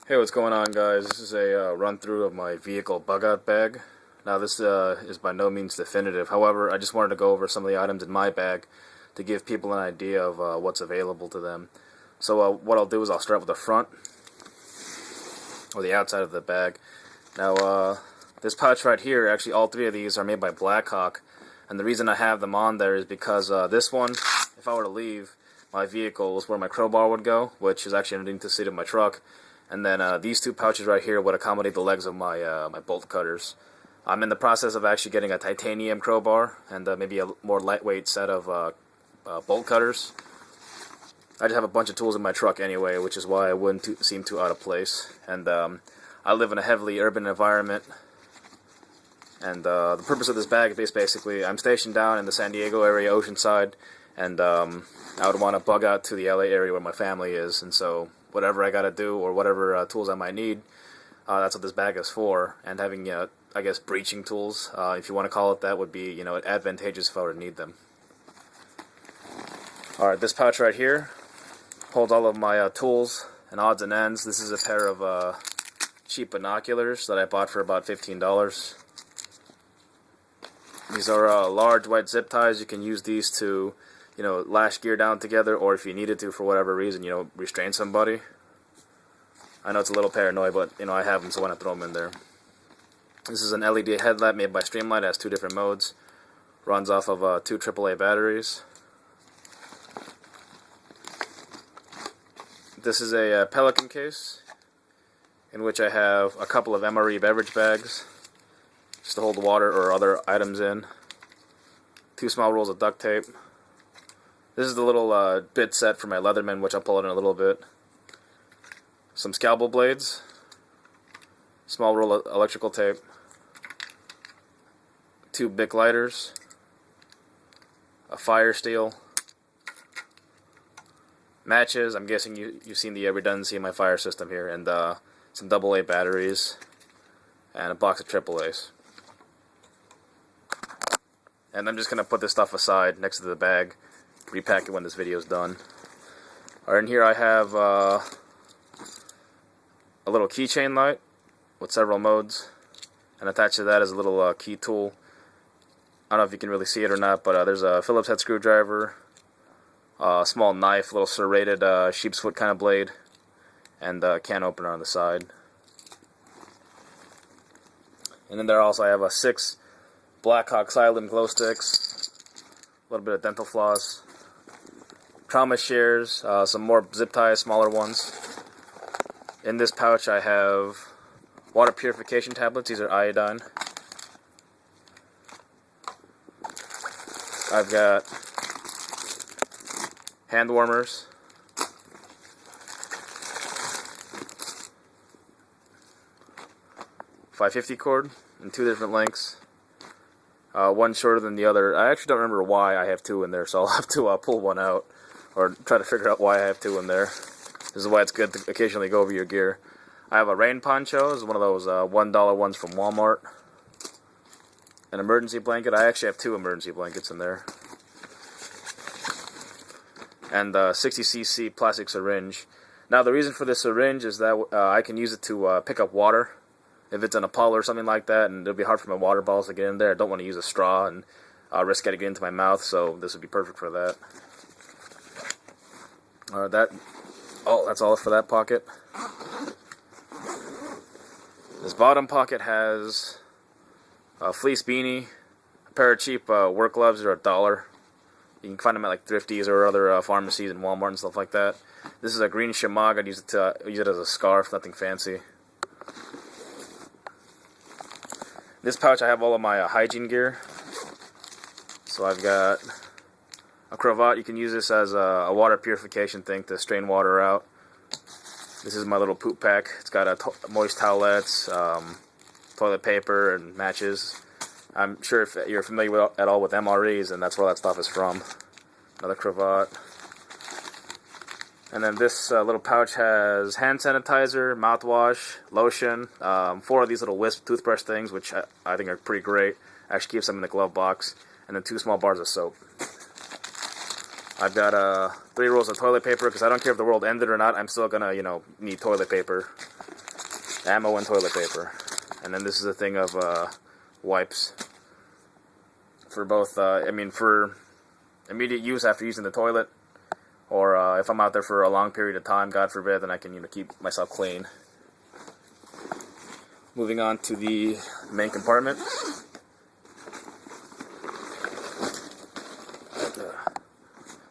Hey, what's going on, guys? This is a run-through of my vehicle bug-out bag. Now, this is by no means definitive. However, I just wanted to go over some of the items in my bag to give people an idea of what's available to them. So what I'll do is I'll start with the front, or the outside of the bag. Now, this pouch right here, actually all three of these are made by Blackhawk, and the reason I have them on there is because this one, if I were to leave my vehicle, is where my crowbar would go, which is actually underneath the seat of my truck. And then these two pouches right here would accommodate the legs of my my bolt cutters. I'm in the process of actually getting a titanium crowbar and maybe a more lightweight set of bolt cutters. I just have a bunch of tools in my truck anyway, which is why I wouldn't seem too out of place. And I live in a heavily urban environment. And the purpose of this bag is basically I'm stationed down in the San Diego area, Oceanside, and I would want to bug out to the LA area where my family is, and so whatever I gotta do or whatever tools I might need, that's what this bag is for. And having, I guess, breaching tools, if you want to call it that, would be, advantageous if I were to need them. Alright, this pouch right here holds all of my tools and odds and ends. This is a pair of cheap binoculars that I bought for about $15. These are large white zip ties. You can use these to lash gear down together, or if you needed to for whatever reason, restrain somebody. I know it's a little paranoid, but I have them, so I want to throw them in there. This is an LED headlamp made by Streamlight. It has two different modes. Runs off of two AAA batteries. This is a Pelican case in which I have a couple of MRE beverage bags just to hold water or other items in. Two small rolls of duct tape. This is the little bit set for my Leatherman, which I'll pull out in a little bit. Some scalpel blades. Small roll of electrical tape. Two Bic lighters. A fire steel. Matches. I'm guessing you've seen the redundancy in my fire system here. And some AA batteries. And a box of AAAs. And I'm just going to put this stuff aside next to the bag. Repack it when this video is done. Alright, in here I have a little keychain light with several modes, and attached to that is a little key tool. I don't know if you can really see it or not, but there's a Phillips head screwdriver, a small knife, a little serrated sheep's foot kind of blade, and a can opener on the side. And then there also I have 6 Blackhawk Silent glow sticks, a little bit of dental floss, trauma shears, some more zip ties, smaller ones. In this pouch I have water purification tablets. These are iodine. I've got hand warmers. .550 cord in 2 different lengths. One shorter than the other. I actually don't remember why I have 2 in there, so I'll have to pull one out. Or try to figure out why I have 2 in there. This is why it's good to occasionally go over your gear. I have a rain poncho. This is one of those $1 ones from Walmart. An emergency blanket. I actually have 2 emergency blankets in there. And 60cc plastic syringe. Now the reason for this syringe is that I can use it to pick up water. If it's in a puddle or something like that, and it'll be hard for my water bottles to get in there. I don't want to use a straw and risk getting it into my mouth, so this would be perfect for that. That's all for that pocket. This bottom pocket has a fleece beanie, a pair of cheap work gloves. They're $1. You can find them at like Thrifties or other pharmacies and Walmart and stuff like that. This is a green shemagh. I'd use it as a scarf, nothing fancy. In this pouch I have all of my hygiene gear. So I've got a cravat. You can use this as a water purification thing to strain water out. This is my little poop pack. It's got moist towelettes, toilet paper, and matches. I'm sure if you're familiar at all with MREs, and that's where that stuff is from. Another cravat. And then this little pouch has hand sanitizer, mouthwash, lotion, 4 of these little wisp toothbrush things, which I think are pretty great. Actually keeps them in the glove box. And then 2 small bars of soap. I've got 3 rolls of toilet paper, because I don't care if the world ended or not, I'm still gonna, need toilet paper. ammo and toilet paper. And then this is a thing of wipes for both, for immediate use after using the toilet, or if I'm out there for a long period of time, God forbid, then I can keep myself clean. Moving on to the main compartment.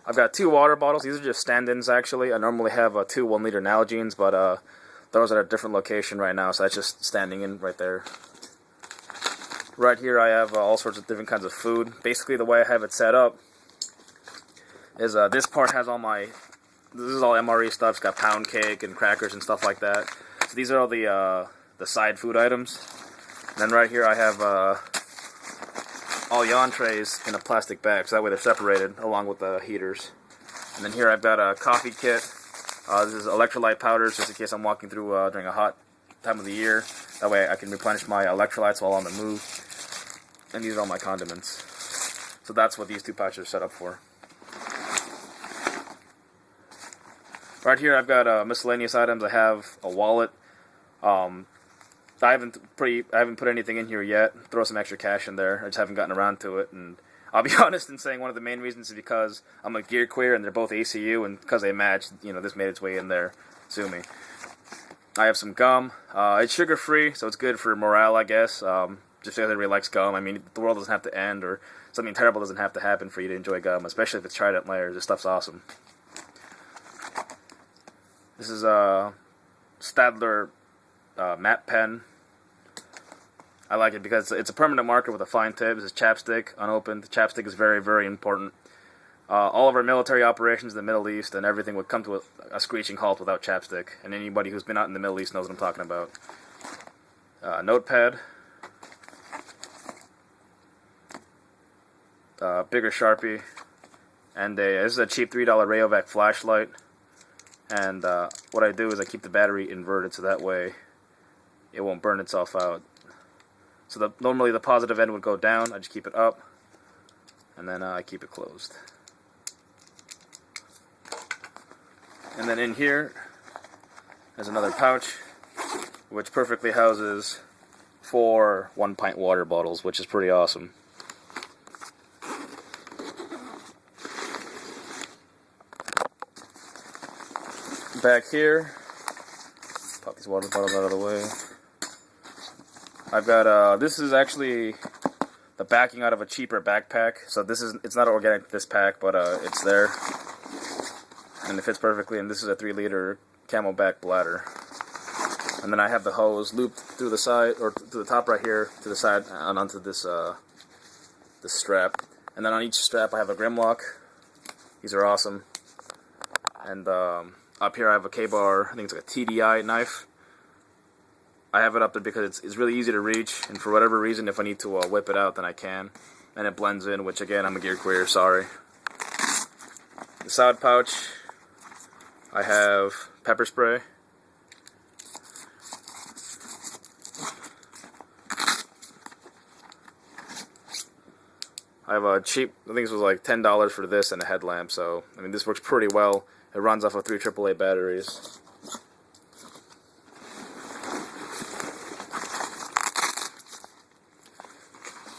I've got 2 water bottles. These are just stand-ins, actually. I normally have 2 1-liter Nalgene's, but those are at a different location right now, so that's just standing in right there. Right here I have all sorts of different kinds of food. Basically, the way I have it set up is this part has all my... This is all MRE stuff. It's got pound cake and crackers and stuff like that. So these are all the side food items. And then right here I have all the entrees in a plastic bag, so that way they're separated along with the heaters. And then here I've got a coffee kit. This is electrolyte powders, just in case I'm walking through during a hot time of the year. That way I can replenish my electrolytes while on the move. And these are all my condiments. So that's what these 2 pouches are set up for. Right here I've got miscellaneous items. I have a wallet. I haven't put anything in here yet. Throw some extra cash in there. I just haven't gotten around to it. And I'll be honest in saying one of the main reasons is because I'm a gear queer and they're both ACU, and because they match, this made its way in there. Sue me. I have some gum. It's sugar-free, so it's good for morale, I guess. Just because everybody likes gum. I mean, the world doesn't have to end, or something terrible doesn't have to happen for you to enjoy gum, especially if it's Trident layers. This stuff's awesome. This is a Staedtler matte pen. I like it because it's a permanent marker with a fine tip. This is chapstick, unopened. The chapstick is very, very important. All of our military operations in the Middle East and everything would come to a screeching halt without chapstick. And anybody who's been out in the Middle East knows what I'm talking about. Notepad. Bigger Sharpie. And this is a cheap $3 Rayovac flashlight. And what I do is I keep the battery inverted so that way it won't burn itself out. So normally the positive end would go down. I just keep it up, and then I keep it closed. And then in here there's another pouch, which perfectly houses 4 1-pint water bottles, which is pretty awesome. Back here, pop these water bottles out of the way. I've got, this is actually the backing out of a cheaper backpack. So it's not organic, this pack, but it's there. And it fits perfectly, and this is a 3-liter Camelback bladder. And then I have the hose looped through the side, or to the top right here, to the side, and onto this, this strap. And then on each strap I have a Grimlock. These are awesome. And up here I have a K-Bar, I think it's like a TDI knife. I have it up there because it's really easy to reach, and for whatever reason, if I need to whip it out, then I can. And it blends in, which again, I'm a gear queer, sorry. The side pouch, I have pepper spray. I have a cheap, I think this was like $10 for this and a headlamp, so, I mean, this works pretty well. It runs off of 3 AAA batteries.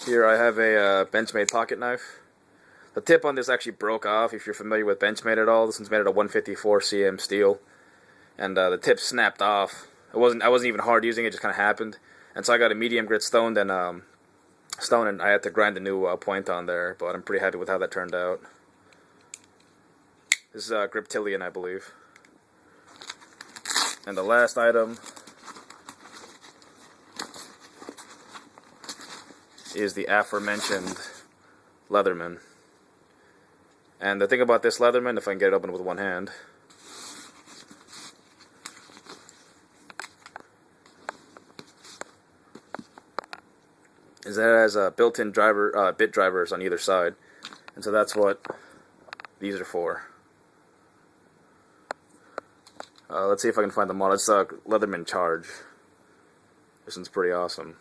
Here I have a Benchmade pocket knife. The tip on this actually broke off, if you're familiar with Benchmade at all. This one's made out of 154 cm steel. And the tip snapped off. I wasn't even hard using it, just kind of happened. And so I got a medium grit stone, and I had to grind a new point on there, but I'm pretty happy with how that turned out. This is Griptilian, I believe. And the last item is the aforementioned Leatherman. And the thing about this Leatherman, if I can get it open with one hand, is that it has built-in bit drivers on either side. And so that's what these are for. Let's see if I can find the model. It's Leatherman Charge. This one's pretty awesome.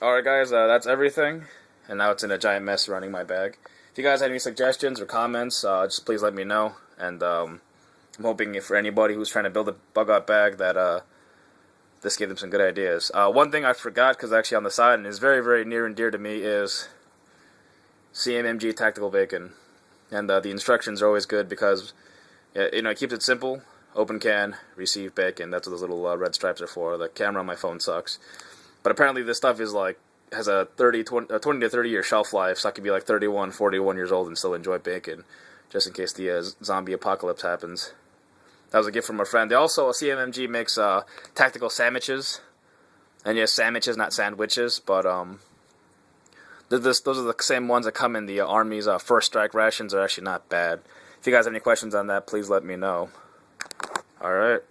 Alright guys, that's everything. And now it's in a giant mess surrounding my bag. If you guys have any suggestions or comments, just please let me know. And I'm hoping for anybody who's trying to build a bug out bag that this gave them some good ideas. One thing I forgot, because actually on the side, and is very, very near and dear to me, is CMMG Tactical Bacon. And the instructions are always good because it keeps it simple. Open can, receive bacon. That's what those little red stripes are for. The camera on my phone sucks. But apparently this stuff is has a 20 to 30 year shelf life, so I could be like 31, 41 years old and still enjoy bacon, just in case the zombie apocalypse happens. That was a gift from a friend. They also, CMMG makes tactical sandwiches. And yes, sandwiches, not sandwiches, but those are the same ones that come in the Army's First Strike rations. Are actually not bad. If you guys have any questions on that, please let me know. Alright.